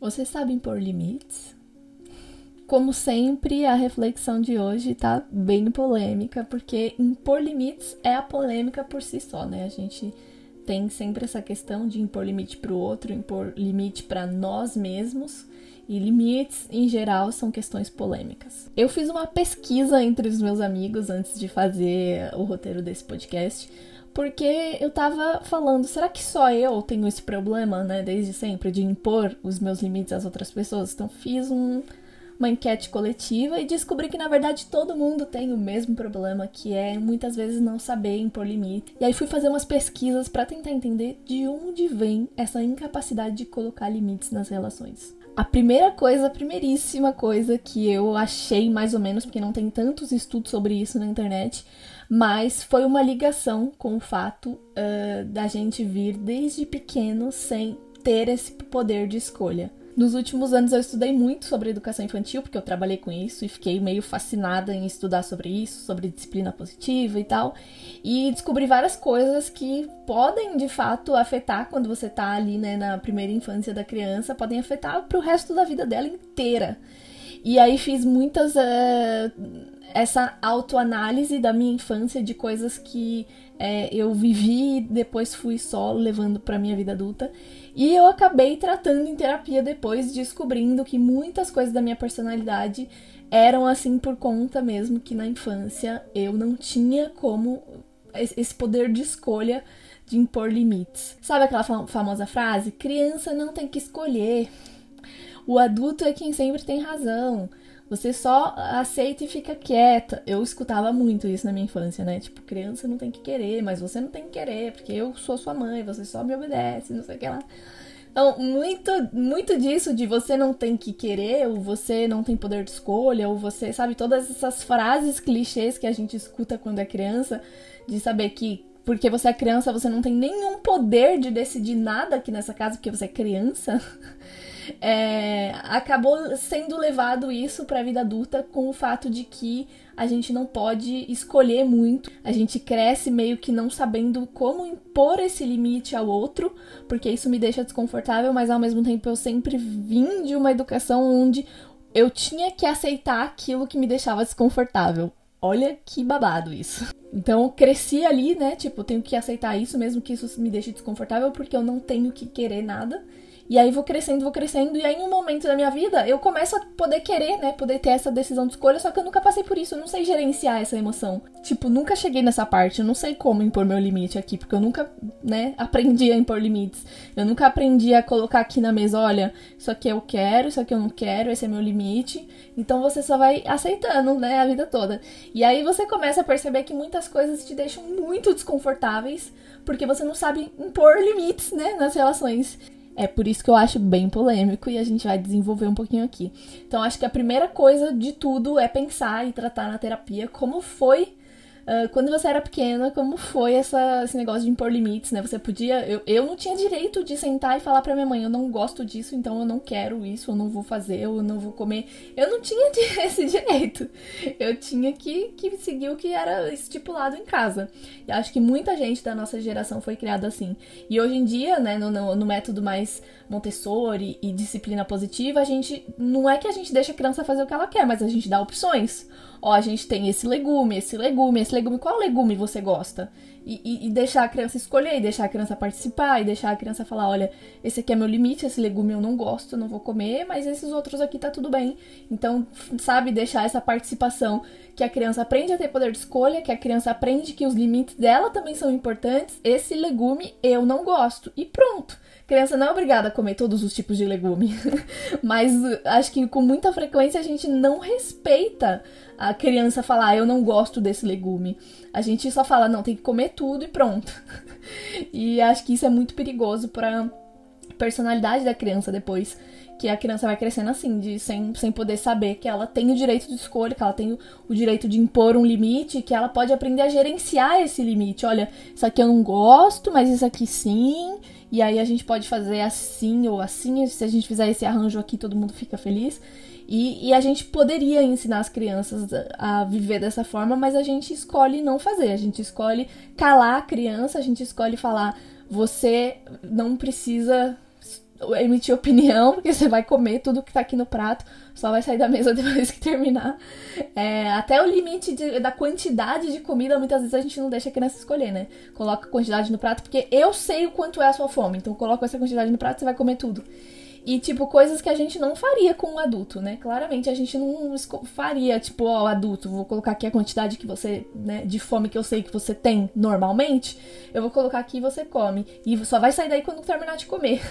Você sabe impor limites? Como sempre, a reflexão de hoje tá bem polêmica, porque impor limites é a polêmica por si só, né? A gente tem sempre essa questão de impor limite para o outro, impor limite para nós mesmos, e limites, em geral, são questões polêmicas. Eu fiz uma pesquisa entre os meus amigos antes de fazer o roteiro desse podcast, porque eu tava falando, será que só eu tenho esse problema, né, desde sempre, de impor os meus limites às outras pessoas? Então fiz uma enquete coletiva e descobri que, na verdade, todo mundo tem o mesmo problema, que é, muitas vezes, não saber impor limite. E aí fui fazer umas pesquisas para tentar entender de onde vem essa incapacidade de colocar limites nas relações. A primeiríssima coisa que eu achei, mais ou menos, porque não tem tantos estudos sobre isso na internet, mas foi uma ligação com o fato da gente vir desde pequeno sem ter esse poder de escolha. Nos últimos anos eu estudei muito sobre educação infantil, porque eu trabalhei com isso e fiquei meio fascinada em estudar sobre isso, sobre disciplina positiva e tal. E descobri várias coisas que podem, de fato, afetar quando você tá ali, né, na primeira infância da criança, podem afetar pro resto da vida dela inteira. E aí fiz muitas... essa autoanálise da minha infância, de coisas que eu vivi e depois fui só levando pra minha vida adulta. E eu acabei tratando em terapia depois, descobrindo que muitas coisas da minha personalidade eram assim por conta mesmo que na infância eu não tinha como esse poder de escolha de impor limites. Sabe aquela famosa frase? Criança não tem que escolher. O adulto é quem sempre tem razão. Você só aceita e fica quieta. Eu escutava muito isso na minha infância, né? Tipo, criança não tem que querer, mas você não tem que querer, porque eu sou sua mãe, você só me obedece, não sei o que lá. Então, muito disso de você não tem que querer, ou você não tem poder de escolha, ou você, sabe, todas essas frases clichês que a gente escuta quando é criança, de saber que porque você é criança, você não tem nenhum poder de decidir nada aqui nessa casa, porque você é criança. Acabou sendo levado isso para a vida adulta com o fato de que a gente não pode escolher muito. A gente cresce meio que não sabendo como impor esse limite ao outro, porque isso me deixa desconfortável, mas ao mesmo tempo eu sempre vim de uma educação onde eu tinha que aceitar aquilo que me deixava desconfortável. Olha que babado isso. Então eu cresci ali, né, tipo, eu tenho que aceitar isso, mesmo que isso me deixe desconfortável, porque eu não tenho que querer nada. E aí vou crescendo, e aí em um momento da minha vida eu começo a poder querer, né, poder ter essa decisão de escolha, só que eu nunca passei por isso, eu não sei gerenciar essa emoção. Tipo, nunca cheguei nessa parte, eu não sei como impor meu limite aqui, porque eu nunca, né, aprendi a impor limites. Eu nunca aprendi a colocar aqui na mesa, olha, isso aqui eu quero, isso aqui eu não quero, esse é meu limite. Então você só vai aceitando, né, a vida toda. E aí você começa a perceber que muitas coisas te deixam muito desconfortáveis, porque você não sabe impor limites, né, nas relações. É por isso que eu acho bem polêmico e a gente vai desenvolver um pouquinho aqui. Então, acho que a primeira coisa de tudo é pensar e tratar na terapia como foi quando você era pequena, como foi esse negócio de impor limites, né? Você podia... Eu não tinha direito de sentar e falar pra minha mãe, eu não gosto disso, então eu não quero isso, eu não vou fazer, eu não vou comer. Eu não tinha esse direito. Eu tinha que seguir o que era estipulado em casa. E acho que muita gente da nossa geração foi criada assim. E hoje em dia, né, no método mais Montessori e disciplina positiva, a gente... Não é que a gente deixa a criança fazer o que ela quer, mas a gente dá opções. Ó, a gente tem esse legume, qual legume você gosta? E deixar a criança escolher, e deixar a criança participar, e deixar a criança falar, olha, esse aqui é meu limite, esse legume eu não gosto, eu não vou comer, mas esses outros aqui tá tudo bem. Então, sabe, deixar essa participação, que a criança aprende a ter poder de escolha, que a criança aprende que os limites dela também são importantes, esse legume eu não gosto, e pronto. A criança não é obrigada a comer todos os tipos de legume, mas acho que com muita frequência a gente não respeita a criança falar, eu não gosto desse legume. A gente só fala, não, tem que comer tudo e pronto. E acho que isso é muito perigoso para personalidade da criança depois, que a criança vai crescendo assim, sem poder saber que ela tem o direito de escolha, que ela tem o direito de impor um limite, que ela pode aprender a gerenciar esse limite. Olha, isso aqui eu não gosto, mas isso aqui sim, e aí a gente pode fazer assim ou assim, se a gente fizer esse arranjo aqui todo mundo fica feliz. E a gente poderia ensinar as crianças a viver dessa forma, mas a gente escolhe não fazer. A gente escolhe calar a criança, a gente escolhe falar, você não precisa emitir opinião, porque você vai comer tudo que tá aqui no prato, só vai sair da mesa depois que terminar. Até o limite da quantidade de comida, muitas vezes a gente não deixa a criança escolher, né? Coloca a quantidade no prato, porque eu sei o quanto é a sua fome, então coloca essa quantidade no prato, você vai comer tudo. E, tipo, coisas que a gente não faria com um adulto, né? Claramente, a gente não faria, tipo, ó, adulto, vou colocar aqui a quantidade que você, né, de fome que eu sei que você tem normalmente, eu vou colocar aqui e você come. E só vai sair daí quando terminar de comer.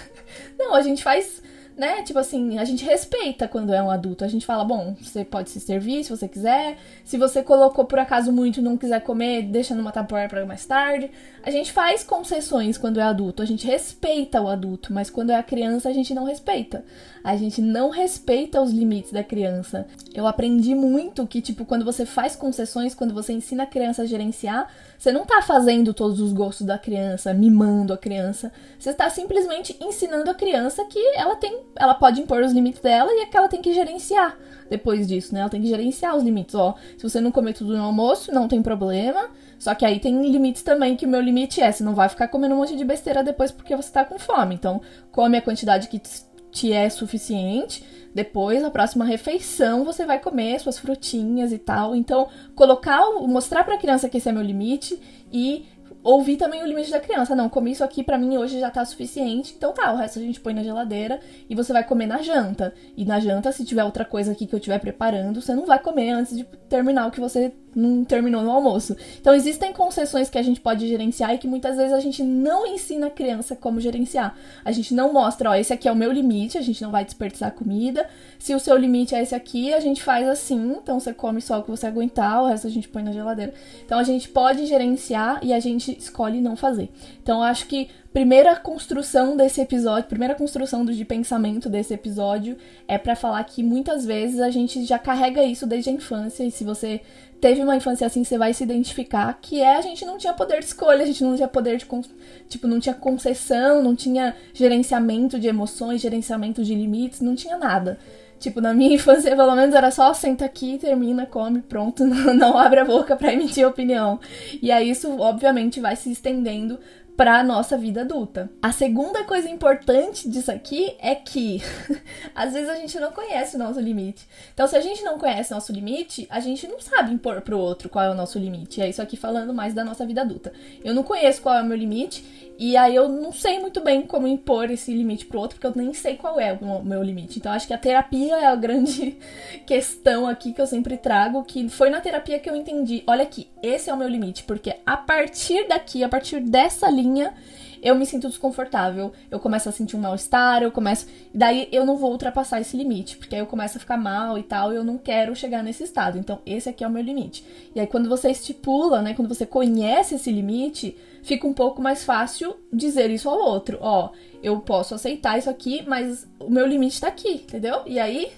Não, a gente faz, né, tipo assim, a gente respeita quando é um adulto. A gente fala, bom, você pode se servir se você quiser. Se você colocou por acaso muito e não quiser comer, deixa numa Tupperware para mais tarde. A gente faz concessões quando é adulto, a gente respeita o adulto, mas quando é a criança a gente não respeita. A gente não respeita os limites da criança. Eu aprendi muito que, tipo, quando você faz concessões, quando você ensina a criança a gerenciar, você não tá fazendo todos os gostos da criança, mimando a criança. Você está simplesmente ensinando a criança que ela pode impor os limites dela e é que ela tem que gerenciar depois disso, né? Ela tem que gerenciar os limites. Ó, se você não comer tudo no almoço, não tem problema. Só que aí tem limites também, que o meu limite você não vai ficar comendo um monte de besteira depois porque você tá com fome. Então, come a quantidade que te é suficiente. Depois, na próxima refeição, você vai comer suas frutinhas e tal. Então, mostrar pra criança que esse é meu limite e ouvir também o limite da criança. Não, comi isso aqui pra mim hoje já tá suficiente. Então tá, o resto a gente põe na geladeira e você vai comer na janta. E na janta, se tiver outra coisa aqui que eu estiver preparando, você não vai comer antes de terminar o que você não terminou no almoço. Então existem concessões que a gente pode gerenciar e que muitas vezes a gente não ensina a criança como gerenciar. A gente não mostra, ó, esse aqui é o meu limite, a gente não vai desperdiçar comida. Se o seu limite é esse aqui, a gente faz assim, então você come só o que você aguentar, o resto a gente põe na geladeira. Então a gente pode gerenciar e a gente escolhe não fazer. Então eu acho que primeira construção desse episódio, primeira construção de pensamento desse episódio é pra falar que muitas vezes a gente já carrega isso desde a infância, e se você teve uma infância assim, você vai se identificar, que a gente não tinha poder de escolha, a gente não tinha poder de, tipo, não tinha concessão, não tinha gerenciamento de emoções, gerenciamento de limites, não tinha nada. Tipo, na minha infância, pelo menos, era só senta aqui, termina, come, pronto, não abre a boca pra emitir opinião. E aí isso, obviamente, vai se estendendo pra nossa vida adulta. A segunda coisa importante disso aqui é que às vezes a gente não conhece o nosso limite. Então, se a gente não conhece o nosso limite, a gente não sabe impor pro outro qual é o nosso limite. É isso aqui falando mais da nossa vida adulta. Eu não conheço qual é o meu limite e aí eu não sei muito bem como impor esse limite pro outro, porque eu nem sei qual é o meu limite. Então, acho que a terapia é a grande questão aqui que eu sempre trago, que foi na terapia que eu entendi, olha aqui, esse é o meu limite, porque a partir daqui, a partir dessa linha, eu me sinto desconfortável, eu começo a sentir um mal-estar, daí eu não vou ultrapassar esse limite, porque aí eu começo a ficar mal e tal, e eu não quero chegar nesse estado, então esse aqui é o meu limite. E aí quando você estipula, né, quando você conhece esse limite, fica um pouco mais fácil dizer isso ao outro, ó, eu posso aceitar isso aqui, mas o meu limite tá aqui, entendeu? E aí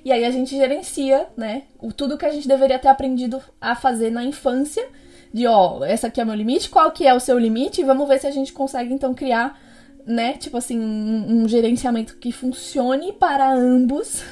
a gente gerencia, né, tudo que a gente deveria ter aprendido a fazer na infância, de, ó, essa aqui é o meu limite, qual que é o seu limite, e vamos ver se a gente consegue, então, criar, né, tipo assim, um gerenciamento que funcione para ambos,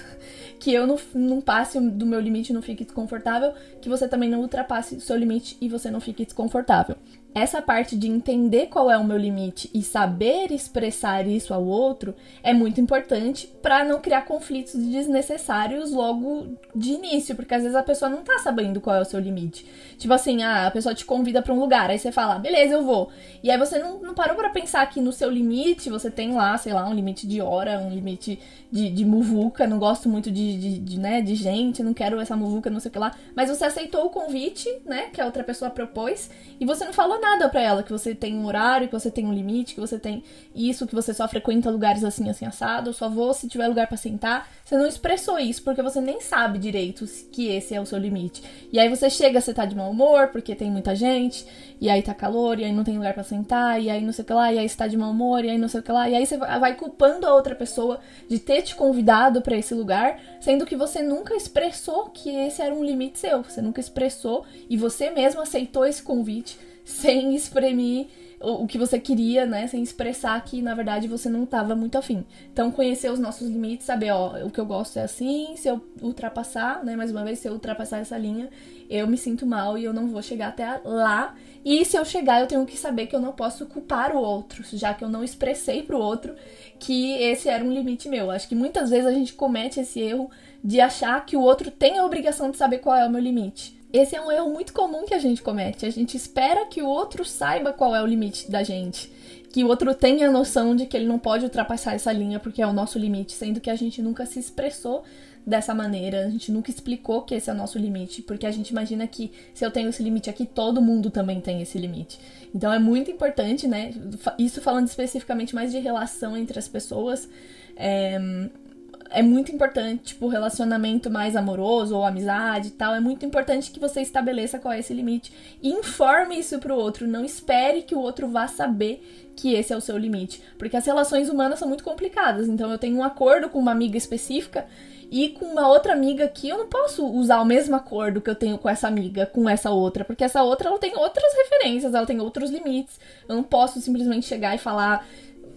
que eu não passe do meu limite e não fique desconfortável, que você também não ultrapasse o seu limite e você não fique desconfortável. Essa parte de entender qual é o meu limite e saber expressar isso ao outro é muito importante para não criar conflitos desnecessários logo de início, porque às vezes a pessoa não tá sabendo qual é o seu limite. Tipo assim, a pessoa te convida para um lugar, aí você fala, beleza, eu vou. E aí você não parou para pensar que no seu limite você tem lá, sei lá, um limite de hora, um limite de muvuca, não gosto muito de gente, não quero essa muvuca, não sei o que lá. Mas você aceitou o convite, né, que a outra pessoa propôs, e você não falou nada pra ela, que você tem um horário, que você tem um limite, que você tem isso, que você só frequenta lugares assim, assim, assado, eu só vou se tiver lugar pra sentar. Você não expressou isso, porque você nem sabe direito que esse é o seu limite. E aí você chega, você tá de mau humor, porque tem muita gente, e aí tá calor, e aí não tem lugar pra sentar, e aí não sei o que lá, e aí você tá de mau humor, e aí não sei o que lá, e aí você vai culpando a outra pessoa de ter te convidado pra esse lugar, sendo que você nunca expressou que esse era um limite seu, você nunca expressou, e você mesmo aceitou esse convite sem exprimir o que você queria, né, sem expressar que, na verdade, você não tava muito afim. Então, conhecer os nossos limites, saber, ó, o que eu gosto é assim, se eu ultrapassar, né, mais uma vez, se eu ultrapassar essa linha, eu me sinto mal e eu não vou chegar até lá. E se eu chegar, eu tenho que saber que eu não posso culpar o outro, já que eu não expressei pro outro que esse era um limite meu. Acho que muitas vezes a gente comete esse erro de achar que o outro tem a obrigação de saber qual é o meu limite. Esse é um erro muito comum que a gente comete. A gente espera que o outro saiba qual é o limite da gente. Que o outro tenha a noção de que ele não pode ultrapassar essa linha porque é o nosso limite, sendo que a gente nunca se expressou dessa maneira, a gente nunca explicou que esse é o nosso limite, porque a gente imagina que se eu tenho esse limite aqui, todo mundo também tem esse limite. Então é muito importante, né? Isso falando especificamente mais de relação entre as pessoas, é muito importante, tipo, relacionamento mais amoroso ou amizade e tal, é muito importante que você estabeleça qual é esse limite e informe isso pro outro, não espere que o outro vá saber que esse é o seu limite, porque as relações humanas são muito complicadas, então eu tenho um acordo com uma amiga específica e com uma outra amiga aqui eu não posso usar o mesmo acordo que eu tenho com essa amiga, com essa outra, porque essa outra ela tem outras referências, ela tem outros limites, eu não posso simplesmente chegar e falar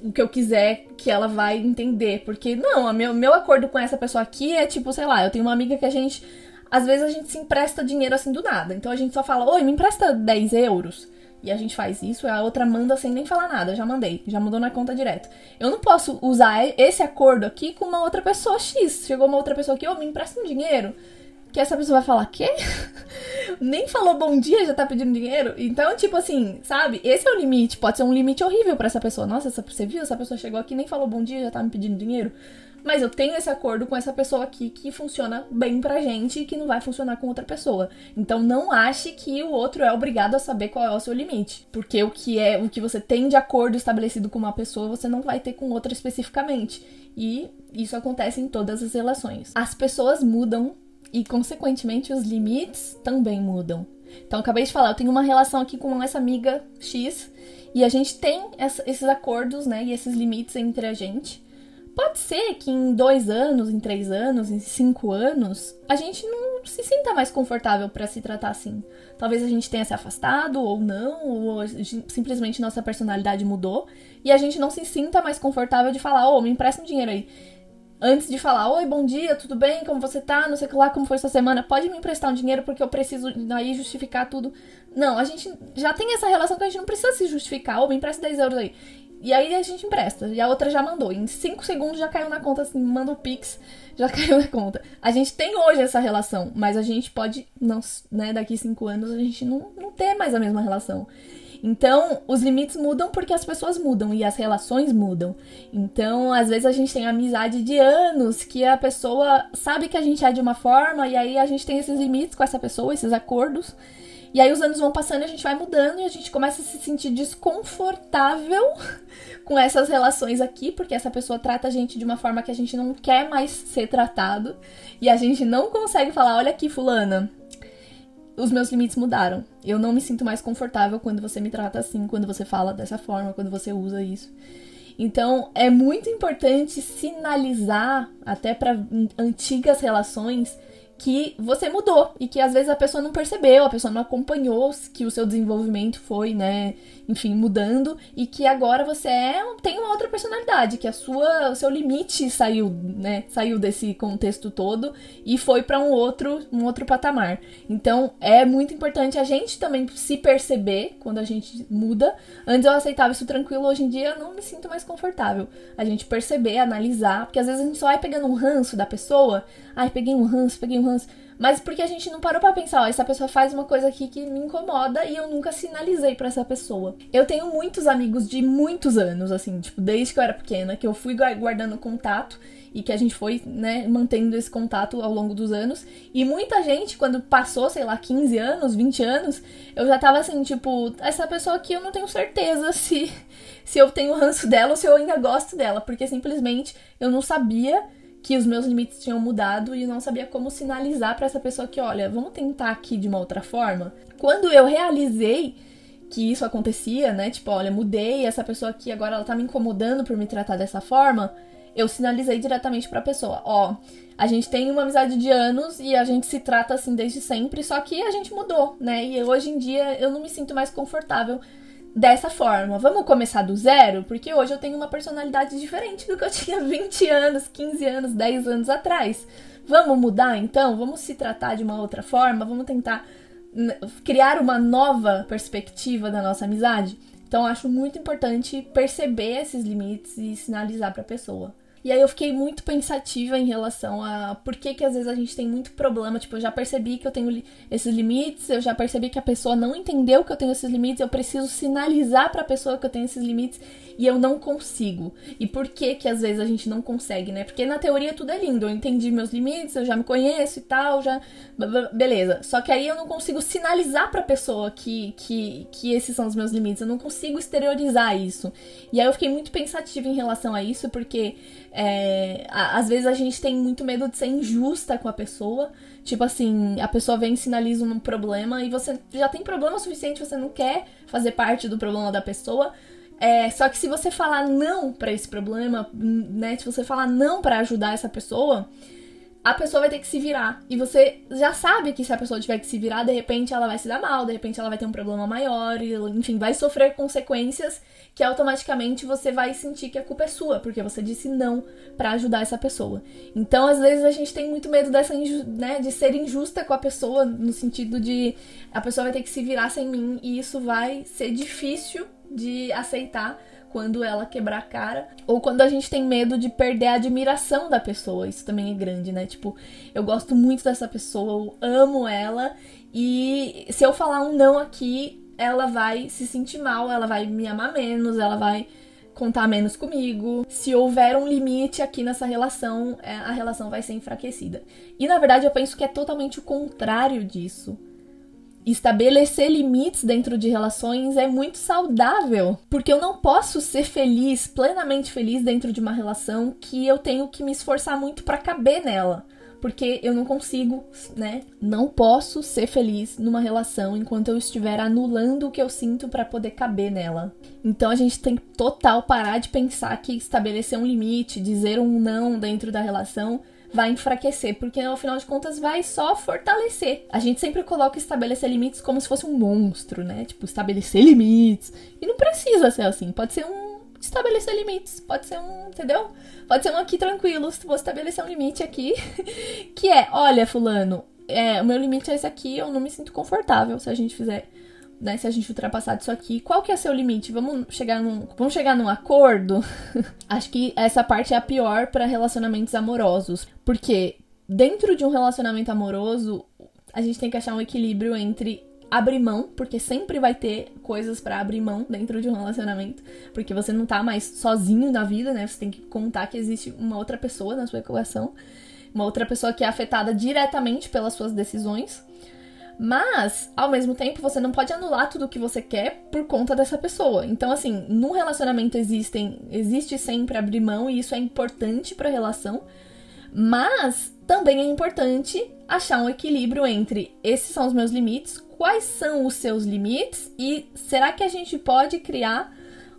o que eu quiser que ela vai entender, porque não, meu acordo com essa pessoa aqui é tipo, sei lá, eu tenho uma amiga que às vezes a gente se empresta dinheiro assim do nada, então a gente só fala, oi, me empresta 10 euros, e a gente faz isso, e a outra manda sem nem falar nada, já mandei, já mandou na conta direto. Eu não posso usar esse acordo aqui com uma outra pessoa X, chegou uma outra pessoa aqui, me empresta um dinheiro, que essa pessoa vai falar, quê? Nem falou bom dia, já tá pedindo dinheiro? Então, tipo assim, sabe? Esse é o limite. Pode ser um limite horrível pra essa pessoa. Nossa, você viu? Essa pessoa chegou aqui, nem falou bom dia, já tá me pedindo dinheiro. Mas eu tenho esse acordo com essa pessoa aqui que funciona bem pra gente e que não vai funcionar com outra pessoa. Então, não ache que o outro é obrigado a saber qual é o seu limite. Porque o que você tem de acordo estabelecido com uma pessoa, você não vai ter com outra especificamente. E isso acontece em todas as relações. As pessoas mudam e, consequentemente, os limites também mudam. Então, eu acabei de falar, eu tenho uma relação aqui com essa amiga X e a gente tem esses acordos, né, e esses limites entre a gente. Pode ser que em 2 anos, em 3 anos, em 5 anos, a gente não se sinta mais confortável pra se tratar assim. Talvez a gente tenha se afastado ou não, ou simplesmente nossa personalidade mudou e a gente não se sinta mais confortável de falar, me empresta um dinheiro aí. Antes de falar, oi, bom dia, tudo bem? Como você tá? Não sei lá, como foi sua semana? Pode me emprestar um dinheiro porque eu preciso aí justificar tudo. Não, a gente já tem essa relação que a gente não precisa se justificar. Me empresta 10 euros aí. E aí a gente empresta. E a outra já mandou. Em 5 segundos já caiu na conta, assim, manda o Pix, já caiu na conta. A gente tem hoje essa relação, mas a gente pode, não, né, daqui 5 anos a gente não ter mais a mesma relação. Então, os limites mudam porque as pessoas mudam e as relações mudam. Então, às vezes a gente tem amizade de anos que a pessoa sabe que a gente é de uma forma e aí a gente tem esses limites com essa pessoa, esses acordos. E aí os anos vão passando e a gente vai mudando e a gente começa a se sentir desconfortável com essas relações aqui, porque essa pessoa trata a gente de uma forma que a gente não quer mais ser tratado. E a gente não consegue falar, olha aqui, fulana, os meus limites mudaram. Eu não me sinto mais confortável quando você me trata assim, quando você fala dessa forma, quando você usa isso. Então, é muito importante sinalizar, até para antigas relações, que você mudou e que às vezes a pessoa não percebeu, a pessoa não acompanhou que o seu desenvolvimento foi, né, enfim, mudando e que agora você tem uma outra personalidade, que o seu limite saiu, né, saiu desse contexto todo e foi para um outro patamar. Então, é muito importante a gente também se perceber quando a gente muda. Antes eu aceitava isso tranquilo, hoje em dia eu não me sinto mais confortável. A gente perceber, analisar, porque às vezes a gente só vai pegando um ranço da pessoa. Ai, peguei um ranço, mas porque a gente não parou pra pensar, essa pessoa faz uma coisa aqui que me incomoda e eu nunca sinalizei pra essa pessoa. Eu tenho muitos amigos de muitos anos, assim, tipo, desde que eu era pequena, que eu fui guardando contato e que a gente foi, né, mantendo esse contato ao longo dos anos. E muita gente, quando passou, sei lá, 15 anos, 20 anos, eu já tava assim, tipo, essa pessoa aqui eu não tenho certeza se eu tenho ranço dela ou se eu ainda gosto dela, porque simplesmente eu não sabia que os meus limites tinham mudado e não sabia como sinalizar pra essa pessoa que, olha, vamos tentar aqui de uma outra forma. Quando eu realizei que isso acontecia, né, tipo, olha, mudei, essa pessoa aqui agora ela tá me incomodando por me tratar dessa forma, eu sinalizei diretamente pra pessoa, a gente tem uma amizade de anos e a gente se trata assim desde sempre, só que a gente mudou, né, e hoje em dia eu não me sinto mais confortável dessa forma. Vamos começar do zero? Porque hoje eu tenho uma personalidade diferente do que eu tinha 20 anos, 15 anos, 10 anos atrás. Vamos mudar então? Vamos se tratar de uma outra forma? Vamos tentar criar uma nova perspectiva da nossa amizade? Então, acho muito importante perceber esses limites e sinalizar para a pessoa. E aí eu fiquei muito pensativa em relação a por que às vezes a gente tem muito problema. Tipo, eu já percebi que eu tenho esses limites, eu já percebi que a pessoa não entendeu que eu tenho esses limites, eu preciso sinalizar pra pessoa que eu tenho esses limites e eu não consigo. E por que às vezes a gente não consegue, né? Porque na teoria tudo é lindo, eu entendi meus limites, eu já me conheço e tal, já... Beleza. Só que aí eu não consigo sinalizar pra pessoa que esses são os meus limites, eu não consigo exteriorizar isso. E aí eu fiquei muito pensativa em relação a isso, porque... às vezes a gente tem muito medo de ser injusta com a pessoa. Tipo assim, a pessoa vem e sinaliza um problema e você já tem problema suficiente, você não quer fazer parte do problema da pessoa. Só que se você falar não pra esse problema, né? Se você falar não pra ajudar essa pessoa, a pessoa vai ter que se virar. E você já sabe que se a pessoa tiver que se virar, de repente ela vai se dar mal, de repente ela vai ter um problema maior, e, enfim, vai sofrer consequências que automaticamente você vai sentir que a culpa é sua, porque você disse não pra ajudar essa pessoa. Então, às vezes, a gente tem muito medo né, de ser injusta com a pessoa, no sentido de a pessoa vai ter que se virar sem mim, e isso vai ser difícil de aceitar quando ela quebrar a cara, ou quando a gente tem medo de perder a admiração da pessoa. Isso também é grande, né? Tipo, eu gosto muito dessa pessoa, eu amo ela, e se eu falar um não aqui, ela vai se sentir mal, ela vai me amar menos, ela vai contar menos comigo. Se houver um limite aqui nessa relação, a relação vai ser enfraquecida. E na verdade eu penso que é totalmente o contrário disso. Estabelecer limites dentro de relações é muito saudável, porque eu não posso ser feliz, plenamente feliz dentro de uma relação que eu tenho que me esforçar muito pra caber nela, porque eu não consigo, né? Não posso ser feliz numa relação enquanto eu estiver anulando o que eu sinto pra poder caber nela. Então a gente tem que total parar de pensar que estabelecer um limite, dizer um não dentro da relação vai enfraquecer, porque no final de contas vai só fortalecer. A gente sempre coloca estabelecer limites como se fosse um monstro, né? Tipo, estabelecer limites. E não precisa ser assim. Pode ser um estabelecer limites. Pode ser um, entendeu? Pode ser um aqui tranquilo. Vou estabelecer um limite aqui. Que é, olha, fulano, o meu limite é esse aqui, eu não me sinto confortável se a gente fizer... Né, se a gente ultrapassar disso aqui, qual que é o seu limite? Vamos chegar num acordo? Acho que essa parte é a pior para relacionamentos amorosos. Porque dentro de um relacionamento amoroso, a gente tem que achar um equilíbrio entre abrir mão, porque sempre vai ter coisas para abrir mão dentro de um relacionamento. Porque você não tá mais sozinho na vida, né? Você tem que contar que existe uma outra pessoa na sua equação. Uma outra pessoa que é afetada diretamente pelas suas decisões. Mas, ao mesmo tempo, você não pode anular tudo o que você quer por conta dessa pessoa. Então, assim, num relacionamento existe sempre abrir mão, e isso é importante pra relação. Mas também é importante achar um equilíbrio entre esses são os meus limites, quais são os seus limites, e será que a gente pode criar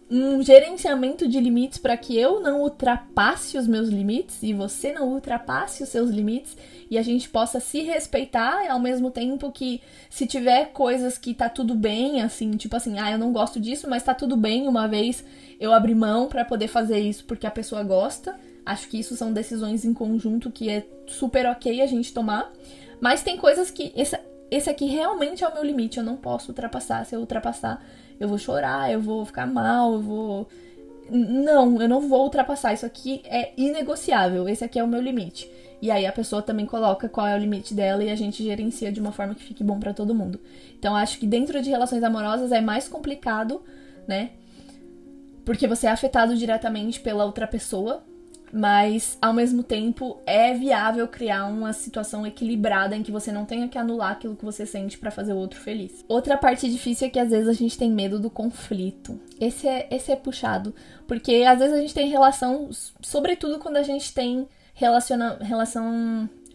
um gerenciamento de limites para que eu não ultrapasse os meus limites e você não ultrapasse os seus limites, e a gente possa se respeitar ao mesmo tempo que, se tiver coisas que tá tudo bem, assim, tipo assim, eu não gosto disso, mas tá tudo bem uma vez eu abrir mão pra poder fazer isso porque a pessoa gosta. Acho que isso são decisões em conjunto que é super ok a gente tomar. Mas tem coisas que esse aqui realmente é o meu limite, eu não posso ultrapassar. Se eu ultrapassar, eu vou chorar, eu vou ficar mal, Não, eu não vou ultrapassar. Isso aqui é inegociável. Esse aqui é o meu limite. E aí a pessoa também coloca qual é o limite dela e a gente gerencia de uma forma que fique bom pra todo mundo. Então acho que dentro de relações amorosas é mais complicado, né? Porque você é afetado diretamente pela outra pessoa. Mas, ao mesmo tempo, é viável criar uma situação equilibrada em que você não tenha que anular aquilo que você sente pra fazer o outro feliz. Outra parte difícil é que, às vezes, a gente tem medo do conflito. Esse é puxado. Porque, às vezes, a gente tem relação... Sobretudo quando a gente tem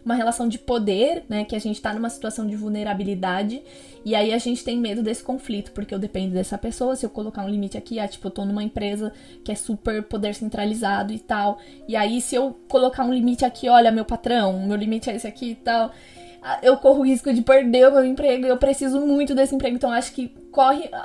uma relação de poder, né? Que a gente tá numa situação de vulnerabilidade. E aí a gente tem medo desse conflito, porque eu dependo dessa pessoa. Se eu colocar um limite aqui, tipo, eu tô numa empresa que é super poder centralizado e tal. E aí, se eu colocar um limite aqui, olha, meu patrão, meu limite é esse aqui e tal. eu corro o risco de perder o meu emprego, eu preciso muito desse emprego. Então, acho que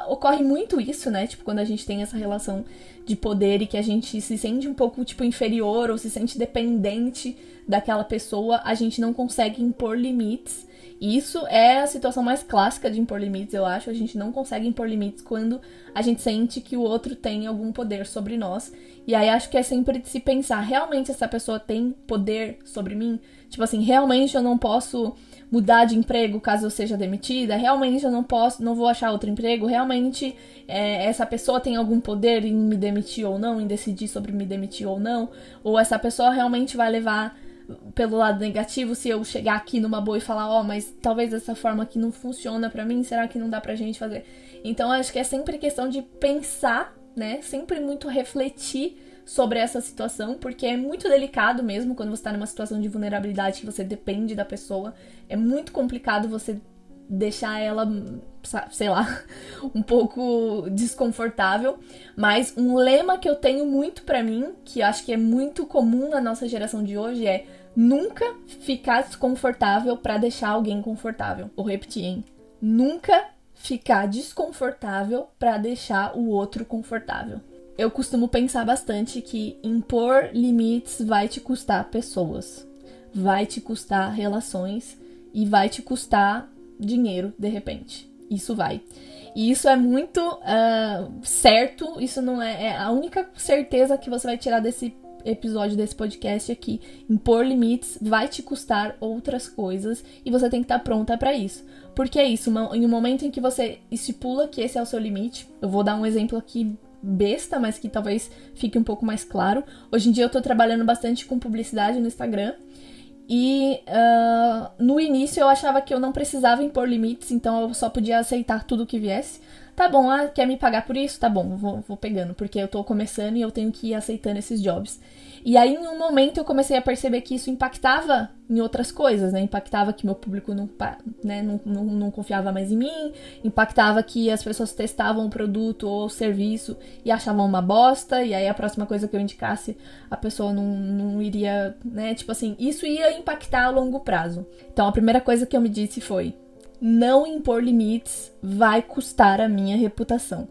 ocorre muito isso, né? Tipo, quando a gente tem essa relação de poder e que a gente se sente um pouco, tipo, inferior ou se sente dependente daquela pessoa, a gente não consegue impor limites. E isso é a situação mais clássica de impor limites, eu acho. A gente não consegue impor limites quando a gente sente que o outro tem algum poder sobre nós. E aí acho que é sempre de se pensar, realmente essa pessoa tem poder sobre mim? Tipo assim, realmente eu não posso mudar de emprego caso eu seja demitida? Realmente eu não vou achar outro emprego? Realmente essa pessoa tem algum poder em me demitir ou não? Em decidir sobre me demitir ou não? Ou essa pessoa realmente vai levar pelo lado negativo se eu chegar aqui numa boa e falar, mas talvez dessa forma aqui não funciona pra mim, será que não dá pra gente fazer? Então acho que é sempre questão de pensar, né? Sempre muito refletir sobre essa situação, porque é muito delicado mesmo quando você tá numa situação de vulnerabilidade que você depende da pessoa. É muito complicado você deixar ela, sei lá, um pouco desconfortável. Mas um lema que eu tenho muito pra mim, que eu acho que é muito comum na nossa geração de hoje, é nunca ficar desconfortável pra deixar alguém confortável. Vou repetir, hein? Nunca ficar desconfortável pra deixar o outro confortável. Eu costumo pensar bastante que impor limites vai te custar pessoas, vai te custar relações e vai te custar dinheiro, de repente. Isso vai. E isso é muito certo, isso não é a única certeza que você vai tirar desse episódio, desse podcast aqui. Impor limites vai te custar outras coisas e você tem que estar pronta pra isso. Porque é isso, em um momento em que você estipula que esse é o seu limite, eu vou dar um exemplo aqui besta, mas que talvez fique um pouco mais claro. Hoje em dia eu tô trabalhando bastante com publicidade no Instagram e no início eu achava que eu não precisava impor limites, então eu só podia aceitar tudo que viesse. Tá bom, quer me pagar por isso? Tá bom, vou pegando, porque eu tô começando e eu tenho que ir aceitando esses jobs. E aí, em um momento, eu comecei a perceber que isso impactava em outras coisas, né? Impactava que meu público não confiava mais em mim, impactava que as pessoas testavam o produto ou o serviço e achavam uma bosta, e aí a próxima coisa que eu indicasse, a pessoa não iria, né? Tipo assim, isso ia impactar a longo prazo. Então, a primeira coisa que eu me disse foi: não impor limites vai custar a minha reputação.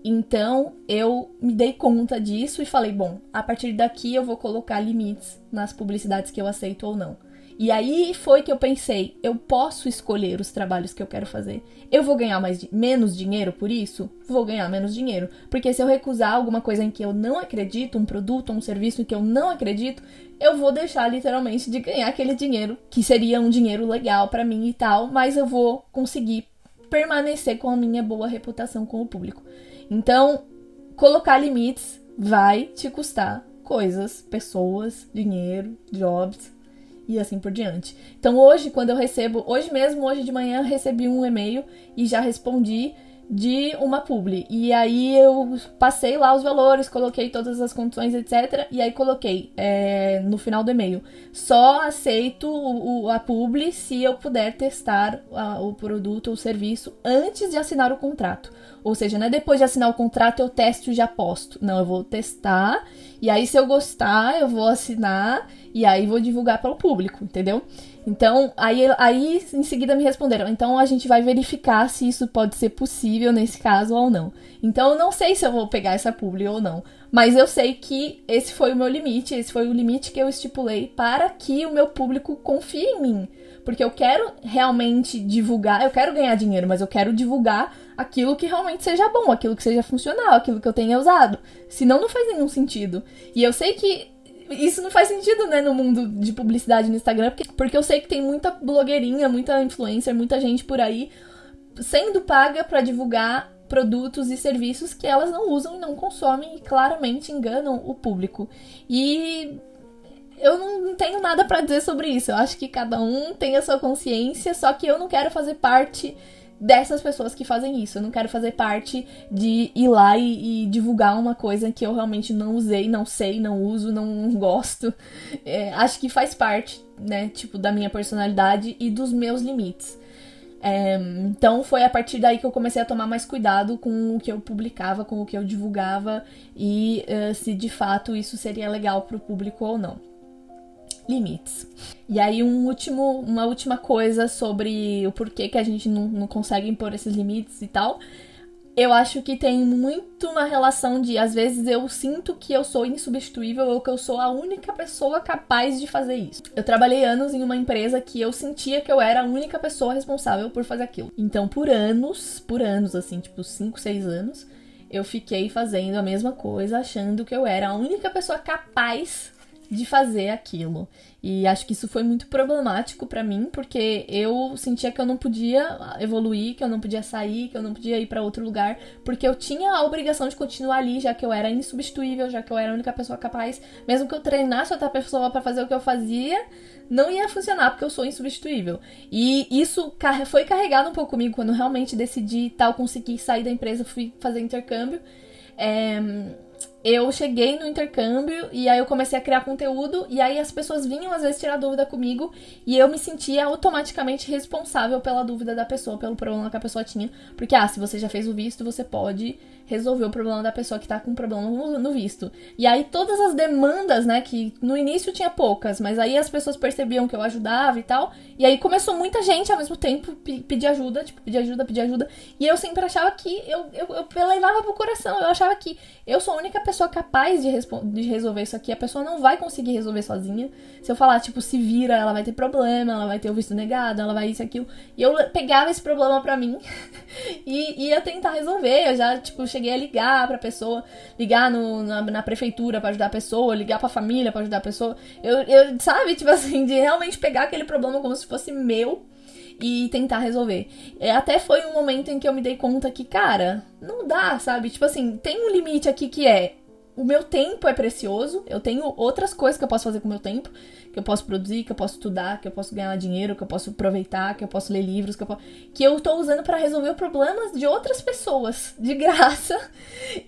Então, eu me dei conta disso e falei, bom, a partir daqui eu vou colocar limites nas publicidades que eu aceito ou não. E aí foi que eu pensei, eu posso escolher os trabalhos que eu quero fazer. Eu vou ganhar menos dinheiro por isso? Vou ganhar menos dinheiro. Porque se eu recusar alguma coisa em que eu não acredito, um produto ou um serviço em que eu não acredito, eu vou deixar literalmente de ganhar aquele dinheiro, que seria um dinheiro legal pra mim e tal, mas eu vou conseguir permanecer com a minha boa reputação com o público. Então, colocar limites vai te custar coisas, pessoas, dinheiro, jobs e assim por diante. Então hoje, quando eu recebo, hoje de manhã, eu recebi um e-mail e já respondi de uma publi. E aí eu passei lá os valores, coloquei todas as condições, etc. E aí coloquei no final do e-mail: só aceito a publi se eu puder testar o produto ou o serviço antes de assinar o contrato. Ou seja, não é depois de assinar o contrato eu testo e já posto. Não, eu vou testar, e aí se eu gostar eu vou assinar, e aí vou divulgar para o público, entendeu? Então, aí em seguida me responderam, então a gente vai verificar se isso pode ser possível nesse caso ou não. Então eu não sei se eu vou pegar essa publi ou não, mas eu sei que esse foi o meu limite, esse foi o limite que eu estipulei para que o meu público confie em mim. Porque eu quero realmente divulgar, eu quero ganhar dinheiro, mas eu quero divulgar aquilo que realmente seja bom, aquilo que seja funcional, aquilo que eu tenha usado. Senão não faz nenhum sentido. E eu sei que isso não faz sentido, né, no mundo de publicidade no Instagram, porque eu sei que tem muita blogueirinha, muita influencer, muita gente por aí sendo paga pra divulgar produtos e serviços que elas não usam e não consomem e claramente enganam o público. E eu não tenho nada pra dizer sobre isso. Eu acho que cada um tem a sua consciência, só que eu não quero fazer parte dessas pessoas que fazem isso. Eu não quero fazer parte de ir lá e divulgar uma coisa que eu realmente não usei, não sei, não uso, não gosto. Acho que faz parte, né, tipo, da minha personalidade e dos meus limites. Então foi a partir daí que eu comecei a tomar mais cuidado com o que eu publicava, com o que eu divulgava e se de fato isso seria legal pro público ou não. limites. E aí uma última coisa sobre o porquê que a gente não consegue impor esses limites e tal. Eu acho que tem muito uma relação de, às vezes, eu sinto que eu sou insubstituível ou que eu sou a única pessoa capaz de fazer isso. Eu trabalhei anos em uma empresa que eu sentia que eu era a única pessoa responsável por fazer aquilo. Então, por anos, assim, tipo 5, 6 anos, eu fiquei fazendo a mesma coisa, achando que eu era a única pessoa capaz de fazer aquilo. E acho que isso foi muito problemático pra mim, porque eu sentia que eu não podia evoluir, que eu não podia sair, que eu não podia ir pra outro lugar, porque eu tinha a obrigação de continuar ali, já que eu era insubstituível, já que eu era a única pessoa capaz. Mesmo que eu treinasse outra pessoa pra fazer o que eu fazia, não ia funcionar, porque eu sou insubstituível. E isso foi carregado um pouco comigo quando eu realmente decidi tal, consegui sair da empresa, fui fazer intercâmbio. Eu cheguei no intercâmbio e aí eu comecei a criar conteúdo e aí as pessoas vinham às vezes tirar dúvida comigo e eu me sentia automaticamente responsável pela dúvida da pessoa, pelo problema que a pessoa tinha. Porque, se você já fez o visto, você pode resolver o problema da pessoa que tá com problema no visto. E aí todas as demandas, né, que no início tinha poucas, mas aí as pessoas percebiam que eu ajudava e tal, e aí começou muita gente ao mesmo tempo pedir ajuda, pedir ajuda, e eu sempre achava que eu levava pro coração, eu achava que eu sou a única pessoa capaz de resolver isso aqui, a pessoa não vai conseguir resolver sozinha. Se eu falar, tipo, se vira, ela vai ter problema, ela vai ter o visto negado, ela vai isso, aquilo, e eu pegava esse problema pra mim e ia tentar resolver. Eu já, tipo, cheguei a ligar pra pessoa, ligar na prefeitura pra ajudar a pessoa, ligar pra família pra ajudar a pessoa. Eu sabe, tipo assim, de realmente pegar aquele problema como se fosse meu e tentar resolver. Até foi um momento em que eu me dei conta que, cara, não dá, sabe? Tipo assim, tem um limite aqui que o meu tempo é precioso, eu tenho outras coisas que eu posso fazer com o meu tempo, que eu posso produzir, que eu posso estudar, que eu posso ganhar dinheiro, que eu posso aproveitar, que eu posso ler livros, que eu tô usando pra resolver problemas de outras pessoas, de graça,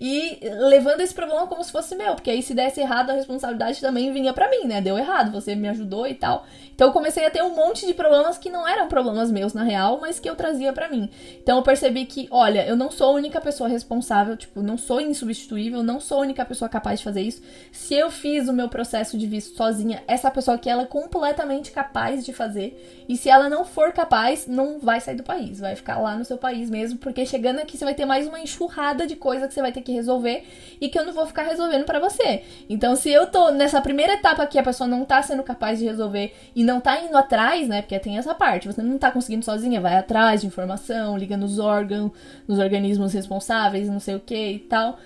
e levando esse problema como se fosse meu, porque aí se desse errado a responsabilidade também vinha pra mim, né? Deu errado, você me ajudou e tal. Então eu comecei a ter um monte de problemas que não eram problemas meus na real, mas que eu trazia pra mim. Então eu percebi que, olha, eu não sou a única pessoa responsável, tipo, não sou insubstituível, não sou a única pessoa capaz de fazer isso. Se eu fiz o meu processo de visto sozinha, essa pessoa que ela é completamente capaz de fazer, e se ela não for capaz, não vai sair do país, vai ficar lá no seu país mesmo, porque chegando aqui você vai ter mais uma enxurrada de coisa que você vai ter que resolver e que eu não vou ficar resolvendo pra você. Então se eu tô nessa primeira etapa que a pessoa não tá sendo capaz de resolver e não tá indo atrás, né, porque tem essa parte, você não tá conseguindo sozinha, vai atrás de informação, liga nos órgãos, nos organismos responsáveis, não sei o que e tal,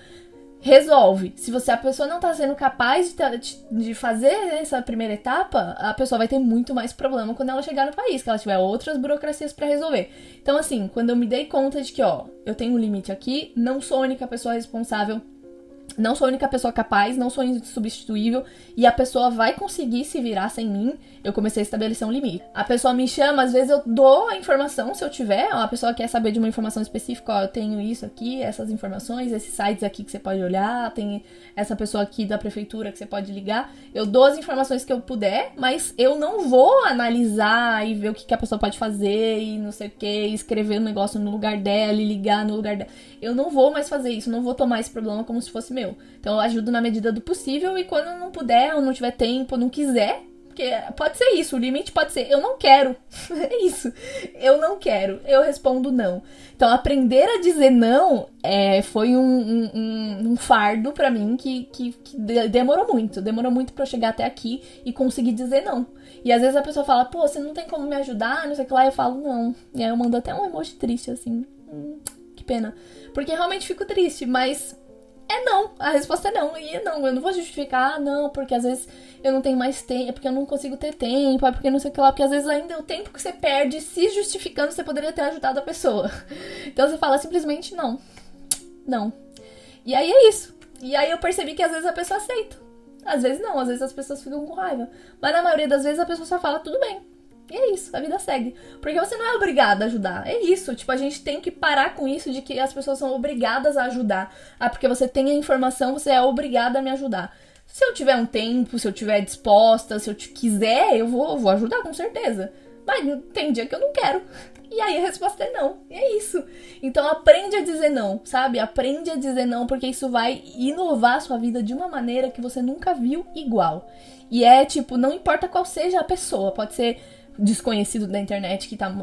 resolve. Se a pessoa não tá sendo capaz de fazer essa primeira etapa, a pessoa vai ter muito mais problema quando ela chegar no país, que ela tiver outras burocracias pra resolver. Então, assim, quando eu me dei conta de que, eu tenho um limite aqui, não sou a única pessoa responsável, não sou a única pessoa capaz, não sou insubstituível e a pessoa vai conseguir se virar sem mim, eu comecei a estabelecer um limite. A pessoa me chama, às vezes eu dou a informação, se eu tiver, a pessoa quer saber de uma informação específica, eu tenho isso aqui, essas informações, esses sites aqui que você pode olhar, tem essa pessoa aqui da prefeitura que você pode ligar, eu dou as informações que eu puder, mas eu não vou analisar e ver o que a pessoa pode fazer e não sei o que, escrever um negócio no lugar dela e ligar no lugar dela. Eu não vou mais fazer isso, não vou tomar esse problema como se fosse meu. Então eu ajudo na medida do possível e quando eu não puder, ou não tiver tempo, ou não quiser, porque pode ser isso, o limite pode ser eu não quero, é isso, eu não quero, eu respondo não. Então aprender a dizer não foi um fardo pra mim que demorou muito pra eu chegar até aqui e conseguir dizer não. E às vezes a pessoa fala, pô, você não tem como me ajudar, não sei o que lá, eu falo não. E aí eu mando até um emoji triste, assim, que pena. Porque realmente fico triste, mas não, a resposta é não, e não, eu não vou justificar, não, porque às vezes eu não tenho mais tempo, é porque eu não consigo ter tempo, é porque não sei o que lá, porque às vezes ainda o tempo que você perde se justificando, você poderia ter ajudado a pessoa. Então você fala simplesmente não. E aí é isso. E aí eu percebi que às vezes a pessoa aceita, às vezes não, às vezes as pessoas ficam com raiva, mas na maioria das vezes a pessoa só fala tudo bem. E é isso, a vida segue. Porque você não é obrigada a ajudar. É isso, tipo, a gente tem que parar com isso de que as pessoas são obrigadas a ajudar. Porque você tem a informação, você é obrigada a me ajudar. Se eu tiver um tempo, se eu tiver disposta, se eu quiser, eu vou ajudar, com certeza. Mas tem dia que eu não quero. E aí a resposta é não. E é isso. Então aprende a dizer não, sabe? Aprende a dizer não, porque isso vai inovar a sua vida de uma maneira que você nunca viu igual. E é tipo, não importa qual seja a pessoa, pode ser desconhecido da internet que tá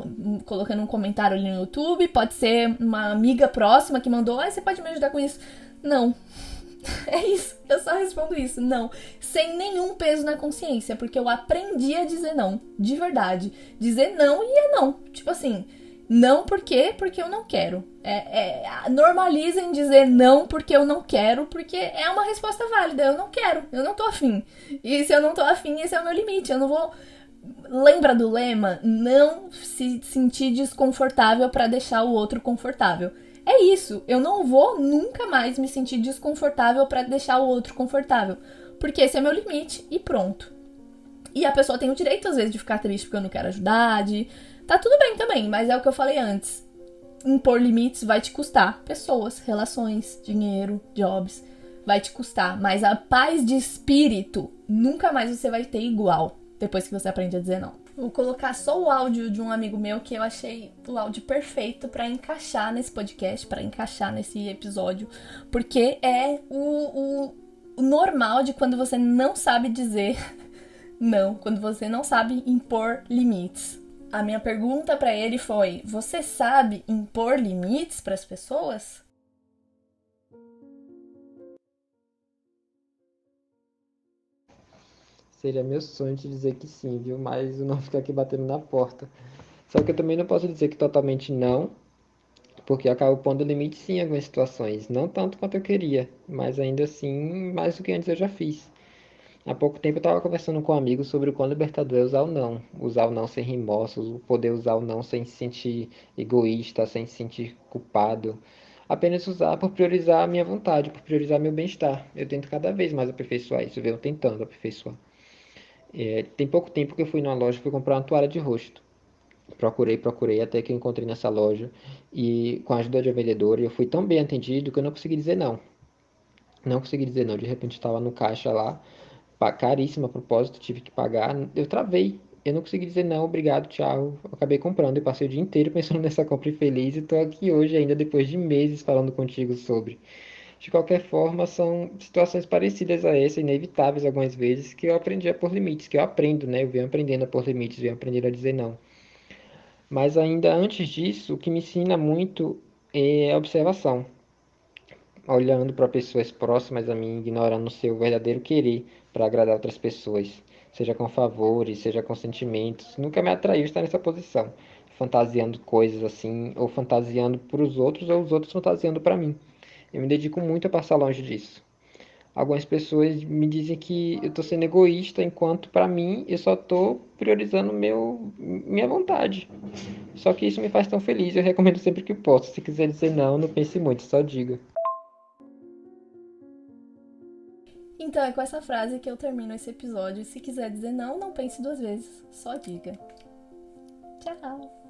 colocando um comentário ali no YouTube, pode ser uma amiga próxima que mandou, você pode me ajudar com isso? Não. É isso, eu só respondo isso, não. Sem nenhum peso na consciência, porque eu aprendi a dizer não, de verdade. Dizer não e é não. Tipo assim, não por quê? Porque eu não quero. Normalizem dizer não porque eu não quero, porque é uma resposta válida. Eu não quero, eu não tô afim. E se eu não tô afim, esse é o meu limite. Eu não vou... Lembra do lema? Não se sentir desconfortável pra deixar o outro confortável. É isso, eu não vou nunca mais me sentir desconfortável pra deixar o outro confortável. Porque esse é meu limite e pronto. E a pessoa tem o direito, às vezes, de ficar triste porque eu não quero ajudar, Tá tudo bem também, mas é o que eu falei antes. Impor limites vai te custar pessoas, relações, dinheiro, jobs. Vai te custar, mas a paz de espírito nunca mais você vai ter igual depois que você aprende a dizer não. Vou colocar só o áudio de um amigo meu que eu achei o áudio perfeito pra encaixar nesse podcast, pra encaixar nesse episódio, porque é o normal de quando você não sabe dizer não, quando você não sabe impor limites. A minha pergunta pra ele foi: você sabe impor limites pras pessoas? Seria meu sonho te dizer que sim, viu? Mas eu não ficar aqui batendo na porta. Só que eu também não posso dizer que totalmente não, porque eu acabo pondo limite sim em algumas situações. Não tanto quanto eu queria, mas ainda assim, mais do que antes eu já fiz. Há pouco tempo eu estava conversando com um amigo sobre o quão libertador é usar o não. Usar o não sem remorsos, o poder usar o não sem se sentir egoísta, sem se sentir culpado. Apenas usar por priorizar a minha vontade, por priorizar meu bem-estar. Eu tento cada vez mais aperfeiçoar isso, eu venho tentando aperfeiçoar. Tem pouco tempo que eu fui numa loja e fui comprar uma toalha de rosto. Procurei, até que eu encontrei nessa loja. E com a ajuda de uma vendedora, eu fui tão bem atendido que eu não consegui dizer não. Não consegui dizer não. De repente estava no caixa lá, caríssimo a propósito, tive que pagar. Eu travei. Eu não consegui dizer não, obrigado, tchau. Eu acabei comprando e passei o dia inteiro pensando nessa compra infeliz e estou aqui hoje ainda depois de meses falando contigo sobre. De qualquer forma, são situações parecidas a essa, inevitáveis algumas vezes, que eu aprendi a pôr limites, que eu aprendo, né? Eu venho aprendendo a pôr limites, venho aprendendo a dizer não. Mas ainda antes disso, o que me ensina muito é a observação, olhando para pessoas próximas a mim, ignorando o seu verdadeiro querer para agradar outras pessoas, seja com favores, seja com sentimentos. Nunca me atraiu estar nessa posição, fantasiando coisas assim, ou fantasiando para os outros, ou os outros fantasiando para mim. Eu me dedico muito a passar longe disso. Algumas pessoas me dizem que eu estou sendo egoísta, enquanto para mim eu só estou priorizando minha vontade. Só que isso me faz tão feliz, eu recomendo sempre que posso. Se quiser dizer não, não pense muito, só diga. Então é com essa frase que eu termino esse episódio. Se quiser dizer não, não pense duas vezes. Só diga. Tchau!